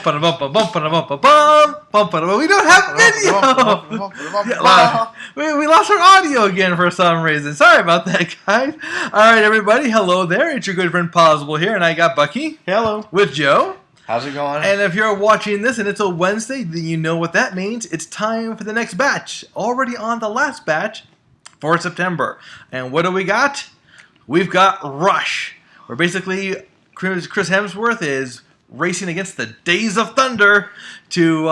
We don't have video. We lost our audio again for some reason. Sorry about that, guys. All right, everybody. Hello there. It's your good friend Pozzible here, and I got Bucky. Hello. With Joe. How's it going? And if you're watching this and it's a Wednesday, then you know what that means. It's time for the next batch. Already on the last batch for September. And what do we got? We've got Rush, where basically Chris Hemsworth is racing against the Days of Thunder to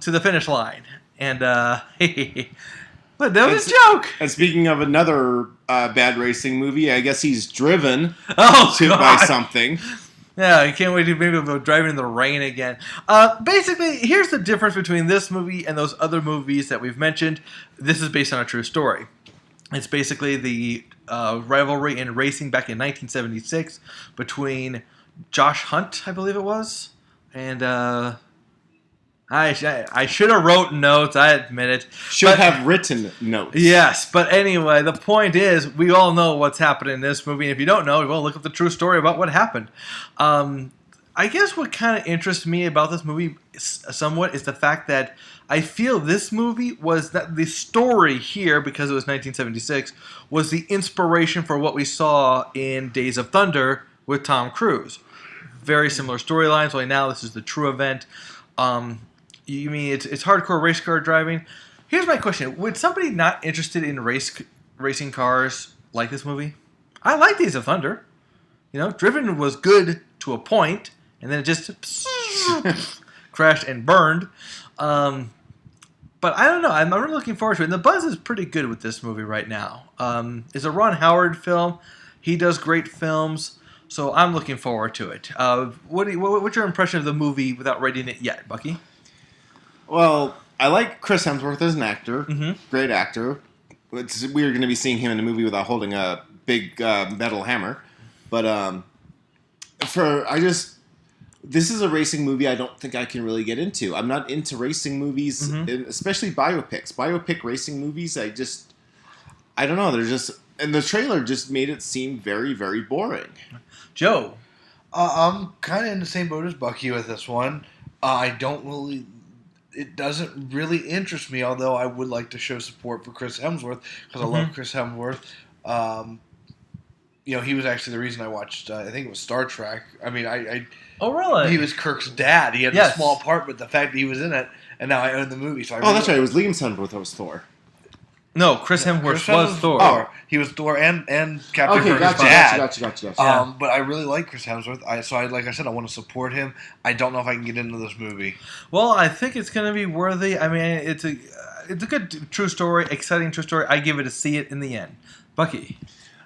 the finish line. And but that was a joke. And speaking of another bad racing movie, I guess he's driven by something. Yeah, I can't wait to maybe go driving in the rain again. Basically, here's the difference between this movie and those other movies that we've mentioned. This is based on a true story. It's basically the rivalry in racing back in 1976 between Josh Hunt, I believe it was, and I should have wrote notes. I admit it. Should have written notes. Yes, but anyway, the point is, we all know what's happening in this movie. And if you don't know, well, look up the true story about what happened. I guess what kind of interests me about this movie somewhat is the fact that I feel this movie was that the story here, because it was 1976, was the inspiration for what we saw in Days of Thunder with Tom Cruise. Very similar storylines, only now this is the true event. You mean it's hardcore race car driving? Here's my question. Would somebody not interested in racing cars like this movie? I like Days of Thunder. You know, Driven was good to a point, and then it just crashed and burned. But I don't know. I'm really looking forward to it. And the buzz is pretty good with this movie right now. It's a Ron Howard film. He does great films. So I'm looking forward to it. What's your impression of the movie without rating it yet, Bucky? Well, I like Chris Hemsworth as an actor. Mm-hmm. Great actor. It's weird going to be seeing him in a movie without holding a big metal hammer. But this is a racing movie I don't think I can really get into. I'm not into racing movies, especially biopics. Biopic racing movies, I don't know. They're just... And the trailer just made it seem very, very boring. Joe? I'm kind of in the same boat as Bucky with this one. It doesn't really interest me, although I would like to show support for Chris Hemsworth, because I love Chris Hemsworth. He was actually the reason I watched, I think it was Star Trek. I mean, Oh, really? He was Kirk's dad. He had a small part, but the fact that he was in it, and now I own the movie. So that's right. It was Liam Hemsworth that was Thor. No, Chris Hemsworth was Thor. Oh, he was Thor and Captain Kirk's dad. Gotcha. But I really like Chris Hemsworth. Like I said, I want to support him. I don't know if I can get into this movie. Well, I think it's going to be worthy. I mean, it's a good true story, exciting true story. I give it a see it in the end. Bucky?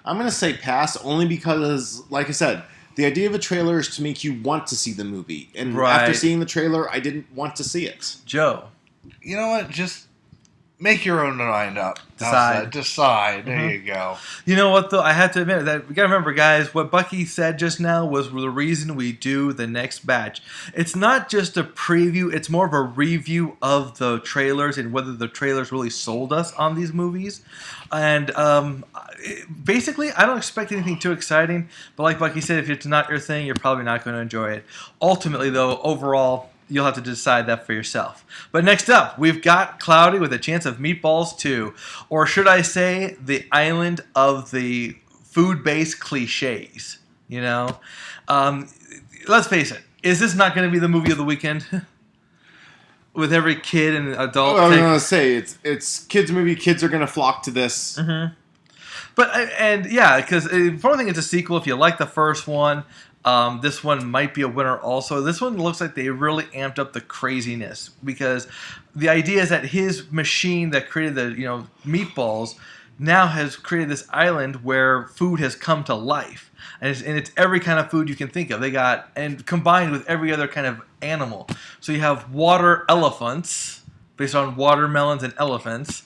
I'm going to say pass only because, like I said, the idea of a trailer is to make you want to see the movie. And after seeing the trailer, I didn't want to see it. Joe? You know what? Just... make your own mind up. Decide. There you go. You know what, though? I have to admit that we got to remember, guys, what Bucky said just now was the reason we do the next batch. It's not just a preview. It's more of a review of the trailers and whether the trailers really sold us on these movies. And basically, I don't expect anything too exciting. But like Bucky said, if it's not your thing, you're probably not going to enjoy it. Ultimately, though, overall... you'll have to decide that for yourself. But next up, we've got Cloudy with a Chance of Meatballs 2. Or should I say, the island of the food-based cliches. You know? Let's face it. Is this not going to be the movie of the weekend? With every kid and adult. Well, I was going to say, it's kids' movie. Kids are going to flock to this. Mm-hmm. But, because for one thing, it's a sequel. If you like the first one... this one might be a winner also. This one looks like they really amped up the craziness because the idea is that his machine that created the meatballs now has created this island where food has come to life. And it's every kind of food you can think of. And combined with every other kind of animal. So you have water elephants based on watermelons and elephants.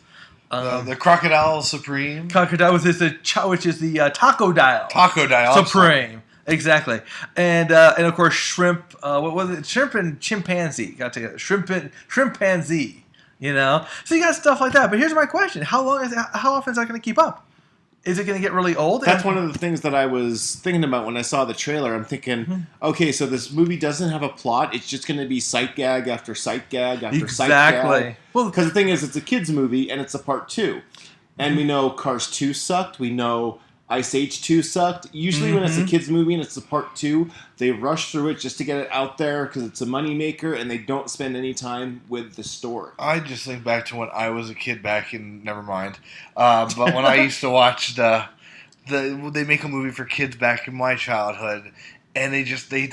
The Crocodile Supreme. Crocodile, which is the Taco-Dile. Taco-Dile. Supreme. Exactly, and of course shrimp. What was it? Shrimp and chimpanzee. Got to shrimpanzee. So you got stuff like that. But here's my question: how often is that going to keep up? Is it going to get really old? That's one of the things that I was thinking about when I saw the trailer. I'm thinking, okay, so this movie doesn't have a plot. It's just going to be sight gag after sight gag after sight gag. Well, because the thing is, it's a kids movie and it's a part 2. And we know Cars 2 sucked. We know Ice Age 2 sucked. Usually when it's a kids movie and it's a part 2, they rush through it just to get it out there because it's a moneymaker and they don't spend any time with the story. I just think back to when I was a kid back in, never mind, but when I used to watch they make a movie for kids back in my childhood, and they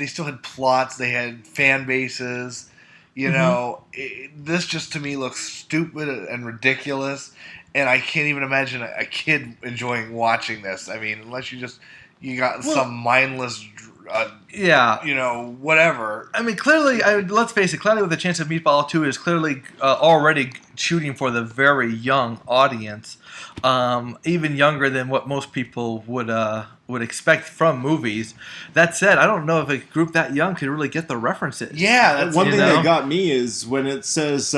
still had plots, they had fan bases, you know, this just to me looks stupid and ridiculous. And I can't even imagine a kid enjoying watching this. I mean, unless you got some mindless, you know, whatever. I mean, clearly, let's face it, clearly with the chance of Meatball 2 is clearly already shooting for the very young audience, even younger than what most people would expect from movies. That said, I don't know if a group that young could really get the references. Yeah, that's one thing that got me is when it says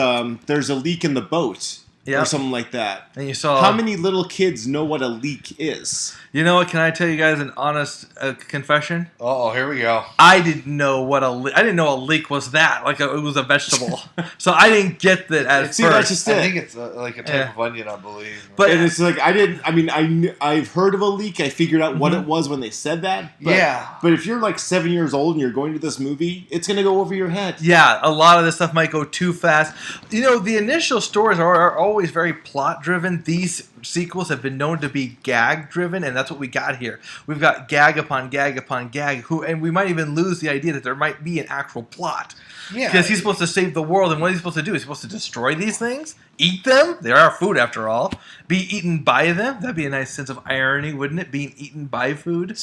there's a leak in the boat. Or something like that. And you saw how many little kids know what a leak is? You know what? Can I tell you guys an honest confession? Oh, here we go. I didn't know I didn't know a leak was that. Like it was a vegetable, so I didn't get that at first. That's just it. I think it's like a type of onion, I believe. But and it's like I've heard of a leak. I figured out what it was when they said that. But, But if you're like 7 years old and you're going to this movie, it's going to go over your head. Yeah, a lot of this stuff might go too fast. You know, the initial stories are always very plot driven. These sequels have been known to be gag driven, and that's what we got here. We've got gag upon gag upon gag, and we might even lose the idea that there might be an actual plot. Yeah, because he's supposed to save the world, and what he's supposed to do? He's supposed to destroy these things, eat them. They are food after all. Be eaten by them. That'd be a nice sense of irony, wouldn't it? Being eaten by food.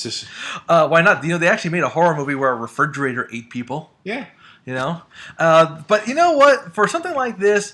Why not? You know, they actually made a horror movie where a refrigerator ate people. Yeah. You know, but you know what? For something like this,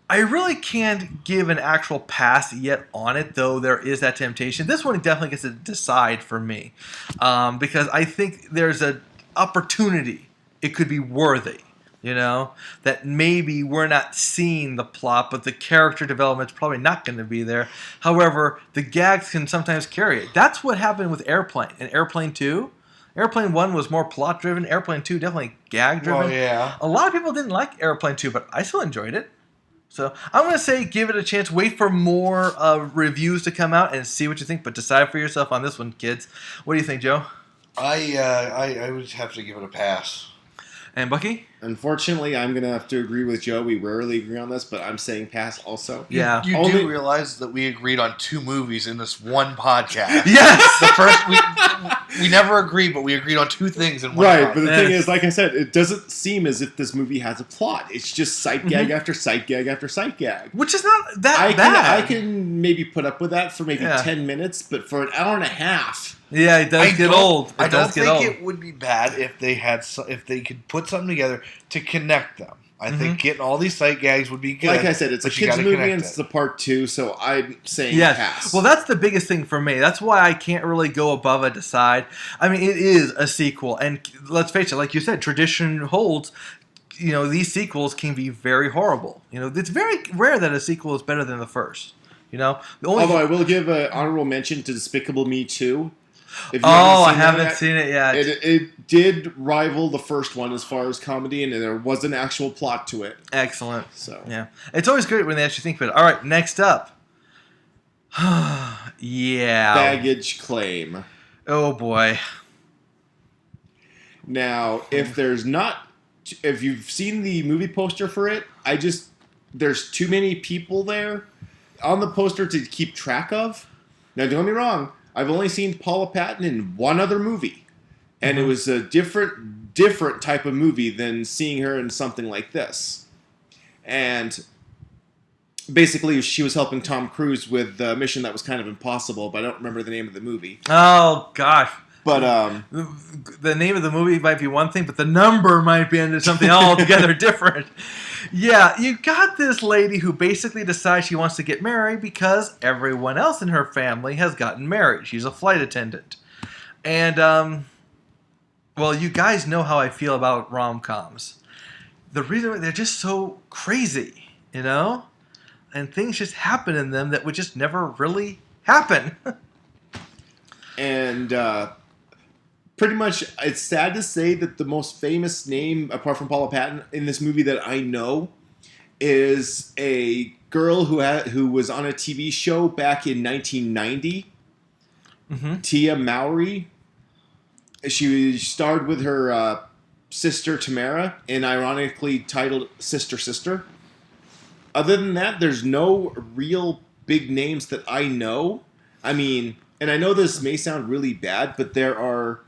I really can't give an actual pass yet on it, though there is that temptation. This one definitely gets to decide for me, because I think there's an opportunity. It could be worthy, you know, that maybe we're not seeing the plot, but the character development's probably not going to be there. However, the gags can sometimes carry it. That's what happened with Airplane. In Airplane 2, Airplane 1 was more plot-driven. Airplane 2 definitely gag-driven. Oh, yeah. A lot of people didn't like Airplane 2, but I still enjoyed it. So I'm going to say give it a chance. Wait for more reviews to come out and see what you think. But decide for yourself on this one, kids. What do you think, Joe? I would have to give it a pass. And Bucky? Unfortunately, I'm going to have to agree with Joe. We rarely agree on this, but I'm saying pass also. Yeah. You do realize that we agreed on 2 movies in this one podcast. Yes! The first, we never agreed, but we agreed on 2 things in one podcast. Right, but the thing is, like I said, it doesn't seem as if this movie has a plot. It's just sight gag after sight gag after sight gag. Which is not that bad. I can maybe put up with that for maybe 10 minutes, but for an hour and a half... Yeah, it does get old. I don't think it would be bad if they could put something together to connect them. I think getting all these sight gags would be good. Like I said, it's a kids movie and it's the part 2, so I'm saying pass. Well, that's the biggest thing for me. That's why I can't really go above a decide. I mean, it is a sequel, and let's face it, like you said, tradition holds. You know, these sequels can be very horrible. You know, it's very rare that a sequel is better than the first. You know, although I will give an honorable mention to Despicable Me 2. I haven't seen it yet. It did rival the first one as far as comedy, and there was an actual plot to it. Excellent. So yeah, it's always great when they actually think of it. All right, next up. Yeah. Baggage claim. Oh boy. Now, if you've seen the movie poster for it, there's too many people there on the poster to keep track of. Now, don't get me wrong. I've only seen Paula Patton in one other movie, and it was a different type of movie than seeing her in something like this. And basically, she was helping Tom Cruise with a mission that was kind of impossible, but I don't remember the name of the movie. Oh, gosh. But the name of the movie might be one thing, but the number might be into something altogether different. Yeah, you got this lady who basically decides she wants to get married because everyone else in her family has gotten married. She's a flight attendant. And, well, you guys know how I feel about rom-coms. The reason they're just so crazy, you know? And things just happen in them that would just never really happen. And pretty much, it's sad to say that the most famous name, apart from Paula Patton, in this movie that I know is a girl who was on a TV show back in 1990. Tia Mowry. She starred with her sister Tamara, and ironically titled Sister Sister. Other than that, there's no real big names that I know. I mean, and I know this may sound really bad, but there are...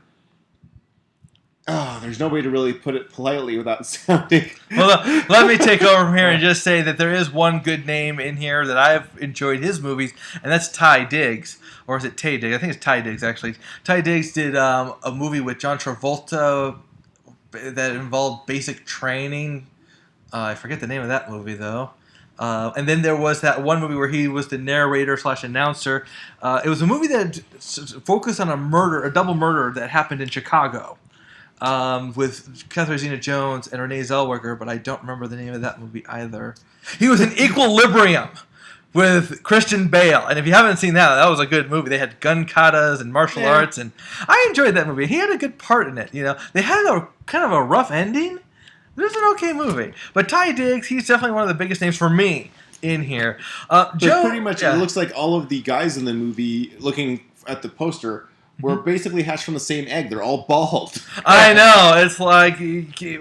Oh, there's no way to really put it politely without sounding... Well, let me take over from here and just say that there is one good name in here that I've enjoyed his movies, and that's Ty Diggs. Or is it Tay Diggs? I think it's Ty Diggs, actually. Ty Diggs did a movie with John Travolta that involved basic training. I forget the name of that movie, though. And then there was that one movie where he was the narrator/announcer. It was a movie that focused on a double murder that happened in Chicago. With Catherine Zeta-Jones and Renee Zellweger, but I don't remember the name of that movie either. He was in Equilibrium with Christian Bale, and if you haven't seen that, that was a good movie. They had gun katas and martial arts, and I enjoyed that movie. He had a good part in it. You know, they had a kind of a rough ending. It was an okay movie, but Ty Diggs, he's definitely one of the biggest names for me in here. Joe, pretty much, it looks like all of the guys in the movie, looking at the poster, were basically hatched from the same egg. They're all bald. I know. It's like,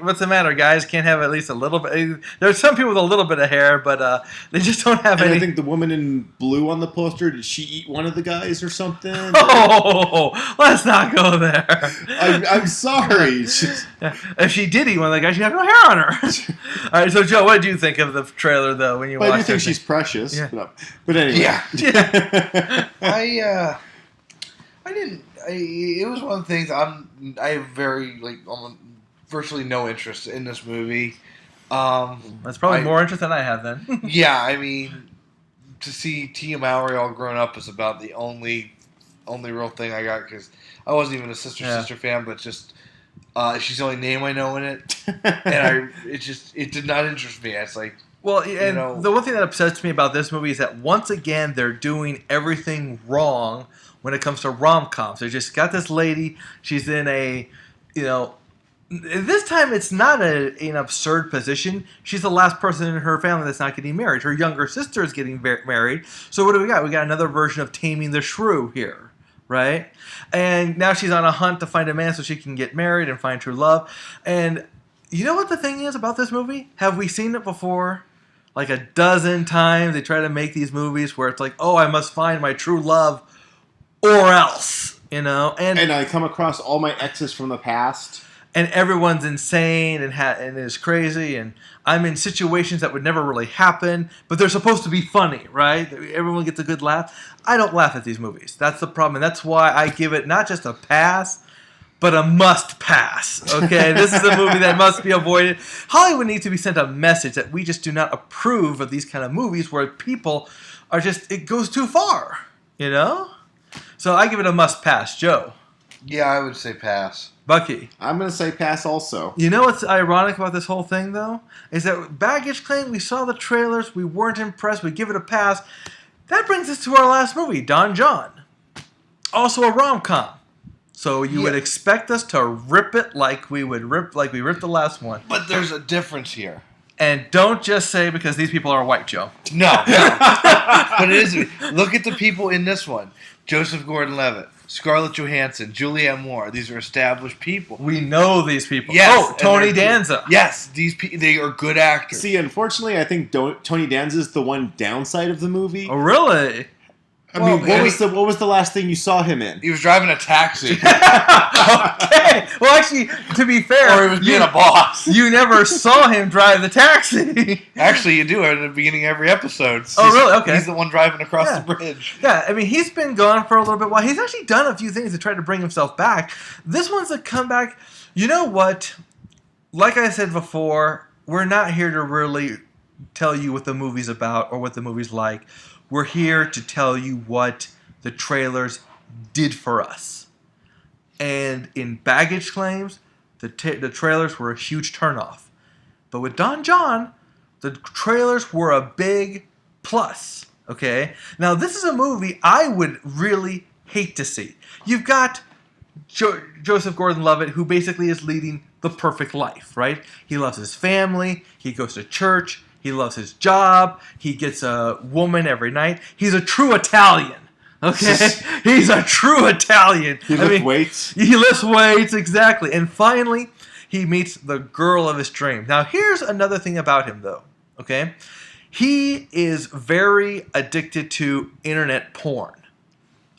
what's the matter, guys? Can't have at least a little bit. There's some people with a little bit of hair, but they just don't have any. I think the woman in blue on the poster, did she eat one of the guys or something? Oh, let's not go there. I'm sorry. If she did eat one of the guys, she'd have no hair on her. All right, so Joe, what did you think of the trailer, though, when you watched it? I do think she's precious. Yeah. But anyway. Yeah. I didn't. It was one of the things I have virtually no interest in this movie. That's probably more interest than I have then. Yeah, I mean, to see Tia Mowry all grown up is about the only real thing I got, because I wasn't even a Sister fan, but just she's the only name I know in it, and it did not interest me. It's like, well, and the one thing that upsets me about this movie is that once again they're doing everything wrong when it comes to rom-coms. They just got this lady. She's in a, this time it's not an absurd position. She's the last person in her family that's not getting married. Her younger sister is getting married. So what do we got? We got another version of Taming the Shrew here, right? And now she's on a hunt to find a man so she can get married and find true love. And you know what the thing is about this movie? Have we seen it before? Like a dozen times they try to make these movies where it's like, oh, I must find my true love or else, and I come across all my exes from the past, and everyone's insane and is crazy, and I'm in situations that would never really happen, but they're supposed to be funny, right? Everyone gets a good laugh. I don't laugh at these movies. That's the problem, and that's why I give it not just a pass, but a must pass. Okay, this is a movie that must be avoided. Hollywood needs to be sent a message that we just do not approve of these kind of movies where people are it goes too far, So I give it a must pass. Joe? Yeah, I would say pass. Bucky? I'm going to say pass also. You know what's ironic about this whole thing, though? Is that Baggage Claim, we saw the trailers, we weren't impressed, we give it a pass. That brings us to our last movie, Don Jon. Also a rom-com. So you would expect us to rip it like we ripped the last one. But there's a difference here. And don't just say because these people are white, Joe. No. But it is. Look at the people in this one. Joseph Gordon-Levitt, Scarlett Johansson, Julianne Moore. These are established people. We know these people. Yes. Oh, Tony Danza. Yes, they are good actors. See, unfortunately, I think Tony Danza is the one downside of the movie. Oh, really? I mean, what was the last thing you saw him in? He was driving a taxi. Okay. Well, actually, to be fair, or he was being a boss. You never saw him drive the taxi. Actually, you do at the beginning of every episode. Oh, really? Okay. He's the one driving across the bridge. Yeah, I mean, he's been gone for a little bit while. He's actually done a few things to try to bring himself back. This one's a comeback. You know what? Like I said before, we're not here to really tell you what the movie's about or what the movie's like. We're here to tell you what the trailers did for us. And in Baggage Claims, the trailers were a huge turnoff. But with Don Jon, the trailers were a big plus. Okay? Now, this is a movie I would really hate to see. You've got Joseph Gordon-Levitt, who basically is leading the perfect life, right? He loves his family. He goes to church. He loves his job. He gets a woman every night. He's a true Italian. Okay? He's a true Italian. He lifts weights. He lifts weights, exactly. And finally, he meets the girl of his dream. Now, here's another thing about him, though. Okay? He is very addicted to internet porn.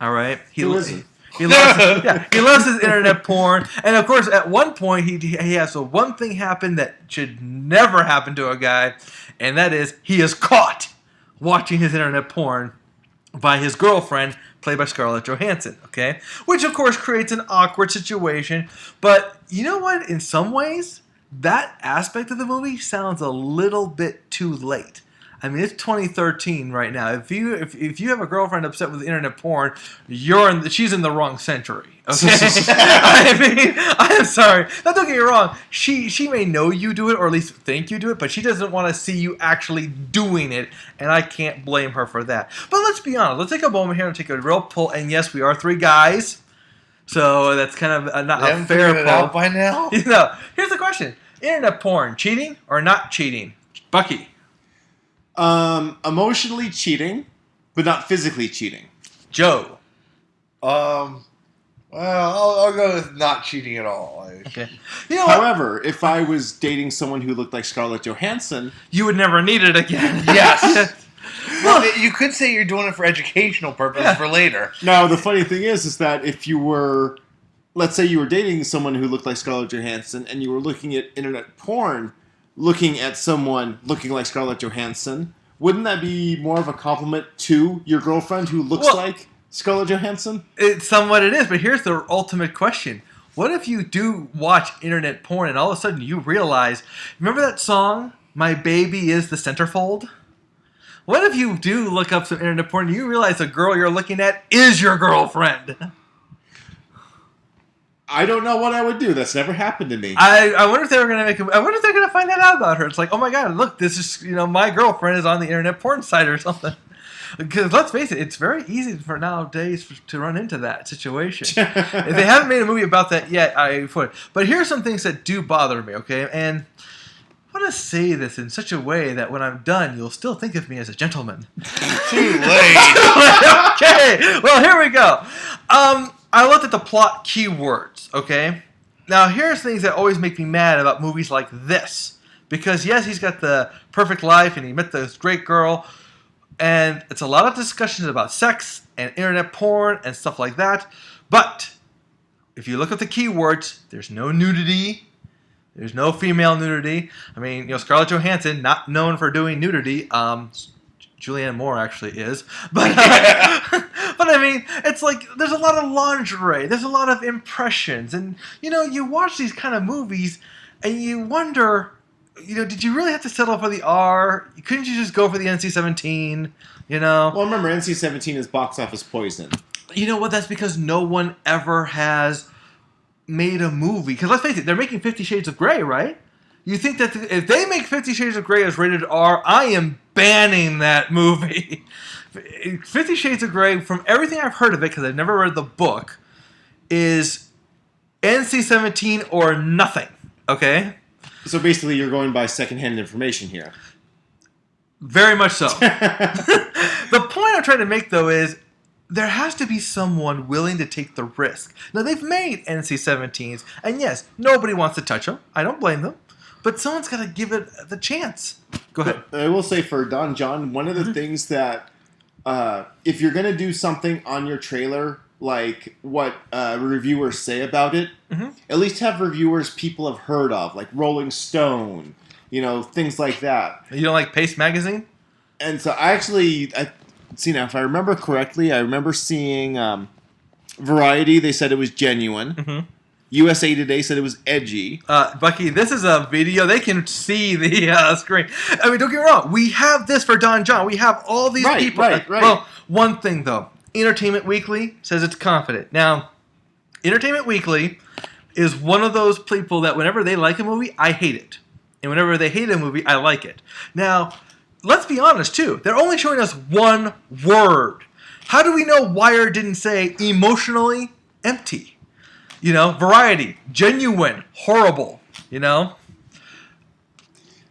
All right? Who isn't? He loves his internet porn. And, of course, at one point, he has the one thing happen that should never happen to a guy, and that is he is caught watching his internet porn by his girlfriend, played by Scarlett Johansson, okay? Which, of course, creates an awkward situation. But you know what? In some ways, that aspect of the movie sounds a little bit too late. I mean, it's 2013 right now. If you have a girlfriend upset with internet porn, she's in the wrong century. Okay, I mean, I'm sorry. Now, don't get me wrong. She may know you do it, or at least think you do it, but she doesn't want to see you actually doing it, and I can't blame her for that. But let's be honest. Let's take a moment here and take a real pull. And yes, we are three guys, so that's kind of not a fair pull. Out by now. You know, here's the question: internet porn, cheating or not cheating? Bucky. Emotionally cheating, but not physically cheating. Joe. Well, I'll go with not cheating at all. Okay. However, if I was dating someone who looked like Scarlett Johansson, you would never need it again. Yes. Well, you could say you're doing it for educational purposes for later. Now, the funny thing is that if you were, let's say you were dating someone who looked like Scarlett Johansson, and you were looking at internet porn, looking at someone looking like Scarlett Johansson, wouldn't that be more of a compliment to your girlfriend who looks like Scarlett Johansson? It's somewhat it is, but here's the ultimate question. What if you do watch internet porn and all of a sudden you realize, remember that song, My Baby is the Centerfold? What if you do look up some internet porn and you realize the girl you're looking at is your girlfriend? I don't know what I would do. That's never happened to me. I wonder if they were going to I wonder if they're going to find that out about her. It's like, oh my god, look, this is, my girlfriend is on the internet porn site or something. Because let's face it, it's very easy for nowadays to run into that situation. If they haven't made a movie about that yet, I would. But here's some things that do bother me, okay? And I want to say this in such a way that when I'm done, you'll still think of me as a gentleman. Too late. Okay, well, here we go. I looked at the plot keywords, okay? Now, here's things that always make me mad about movies like this. Because, yes, he's got the perfect life, and he met this great girl, and it's a lot of discussions about sex and internet porn and stuff like that. But if you look at the keywords, there's no nudity. There's no female nudity. I mean, Scarlett Johansson, not known for doing nudity. Julianne Moore actually is. But I mean, it's like there's a lot of lingerie. There's a lot of impressions. And, you watch these kind of movies and you wonder, did you really have to settle for the R? Couldn't you just go for the NC-17? Well, remember, NC-17 is box office poison. You know what? That's because no one ever has made a movie. Because let's face it, they're making 50 Shades of Grey, right? You think that if they make 50 Shades of Grey as rated R, I am banning that movie. 50 Shades of Grey, from everything I've heard of it, because I've never read the book, is NC-17 or nothing. Okay? So basically you're going by secondhand information here. Very much so. The point I'm trying to make, though, is there has to be someone willing to take the risk. Now, they've made NC-17s, and yes, nobody wants to touch them. I don't blame them. But someone's got to give it the chance. Go ahead. I will say for Don Jon, one of the things that if you're going to do something on your trailer, like what reviewers say about it, at least have reviewers people have heard of, like Rolling Stone, things like that. You don't like Paste Magazine? And so now, if I remember correctly, I remember seeing Variety, they said it was genuine. USA Today said it was edgy. Bucky, this is a video. They can see the screen. I mean, don't get me wrong. We have this for Don Jon. We have all these people. Right. Well, one thing, though. Entertainment Weekly says it's confident. Now, Entertainment Weekly is one of those people that whenever they like a movie, I hate it. And whenever they hate a movie, I like it. Now, let's be honest, too. They're only showing us one word. How do we know Wire didn't say emotionally empty? You know, Variety, genuine, horrible, you know?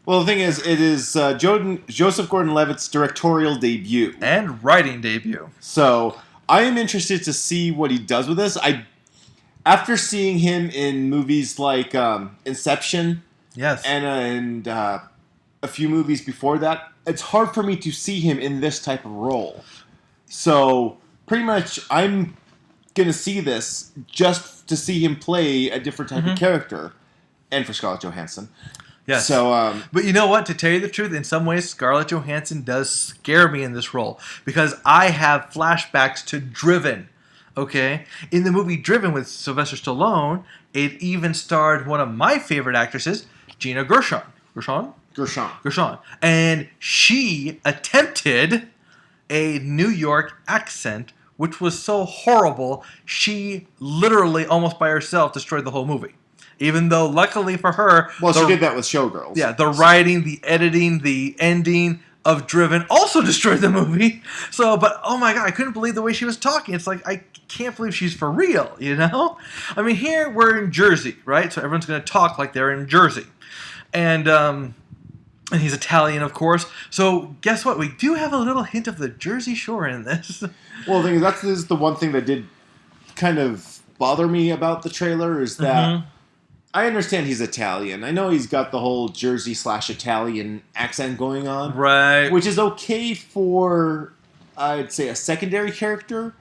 Well, the thing is, it is Joseph Gordon-Levitt's directorial debut. And writing debut. So, I am interested to see what he does with this. After seeing him in movies like Inception, Yes. and a few movies before that, it's hard for me to see him in this type of role. So, pretty much, I'm going to see this just to see him play a different type of character. And for Scarlett Johansson. Yes. So, but you know what? To tell you the truth, in some ways, Scarlett Johansson does scare me in this role because I have flashbacks to Driven. Okay, in the movie Driven with Sylvester Stallone, it even starred one of my favorite actresses, Gina Gershon. Gershon, and she attempted a New York accent, which was so horrible. She literally, almost by herself, destroyed the whole movie. Even though, luckily for her... Well, she did that with Showgirls. Yeah, the writing, the editing, the ending of Driven also destroyed the movie. So, but, oh my God, I couldn't believe the way she was talking. It's like, I can't believe she's for real, you know? I mean, here we're in Jersey, right? So everyone's going to talk like they're in Jersey. And he's Italian, of course. So guess what? We do have a little hint of the Jersey Shore in this. Well, the thing is, this is the one thing that did kind of bother me about the trailer is that I understand he's Italian. I know he's got the whole Jersey/Italian accent going on. Right. Which is okay for, I'd say, a secondary character,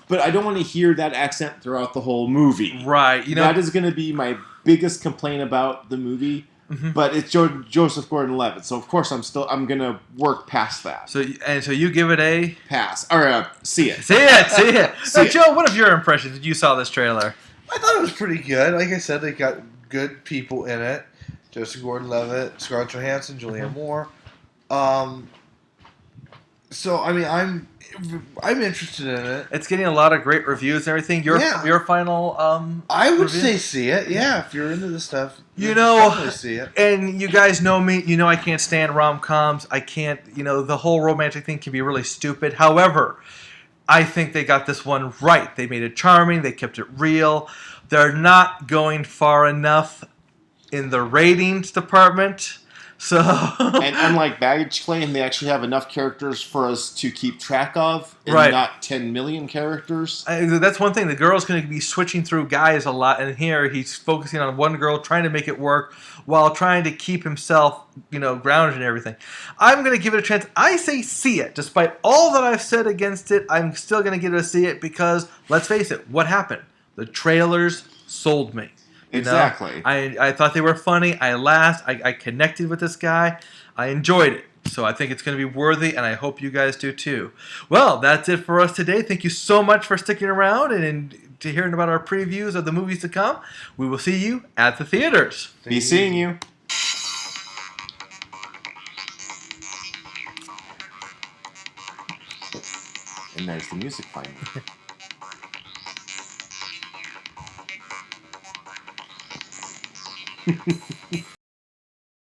but I don't want to hear that accent throughout the whole movie. Right. You know, that is going to be my biggest complaint about the movie. But it's Joseph Gordon-Levitt, so of course I'm gonna work past that. So you give it a pass or see it. See it. So Joe, what of your impressions? You saw this trailer. I thought it was pretty good. Like I said, they got good people in it. Joseph Gordon-Levitt, Scarlett Johansson, Julianne Moore. So I mean, I'm interested in it. It's getting a lot of great reviews and everything. Your final I would review? say see it. Yeah, if you're into this stuff, you know, definitely see it. And you guys know me. You know I can't stand rom-coms. I can't. You know the whole romantic thing can be really stupid. However, I think they got this one right. They made it charming. They kept it real. They're not going far enough in the ratings department. So and unlike Baggage Claim, they actually have enough characters for us to keep track of, and not 10 million characters. That's one thing. The girl's going to be switching through guys a lot, and here he's focusing on one girl, trying to make it work while trying to keep himself, grounded and everything. I'm going to give it a chance. I say see it. Despite all that I've said against it, I'm still going to give it a see it because, let's face it, what happened? The trailers sold me. Exactly. I thought they were funny. I laughed. I connected with this guy. I enjoyed it. So I think it's going to be worthy, and I hope you guys do too. Well, that's it for us today. Thank you so much for sticking around and to hearing about our previews of the movies to come. We will see you at the theaters. Be seeing you. And there's the music finally.